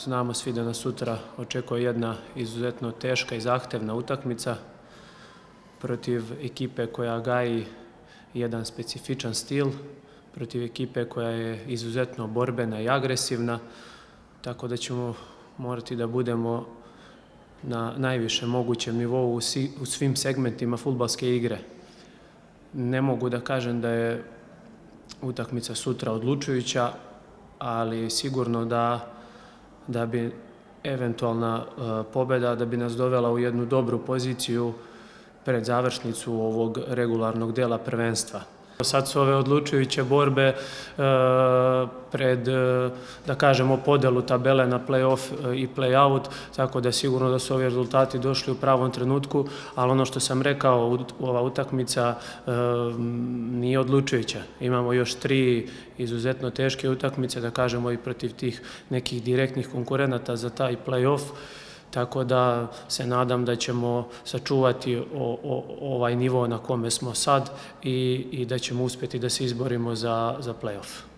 Znamo svi da nas sutra očekuje jedna izuzetno teška i zahtevna utakmica protiv ekipe koja gaji jedan specifičan stil, protiv ekipe koja je izuzetno borbena i agresivna, tako da ćemo morati da budemo na najvišem mogućem nivou u svim segmentima fudbalske igre. Ne mogu da kažem da je utakmica sutra odlučujuća, ali sigurno da bi eventualna pobeda da bi nas dovela u jednu dobru poziciju pred završnicu ovog regularnog dela prvenstva. Sad su ove odlučujuće borbe pred, da kažemo, podelu tabele na play-off i play-out, tako da sigurno da su ovi rezultati došli u pravom trenutku, ali ono što sam rekao, ova utakmica nije odlučujuća. Imamo još 3 izuzetno teške utakmice, da kažemo, i protiv tih nekih direktnih konkurenata za taj play-off, tako da se nadam da ćemo sačuvati ovaj nivo na kome smo sad i da ćemo uspjeti da se izborimo za play-off.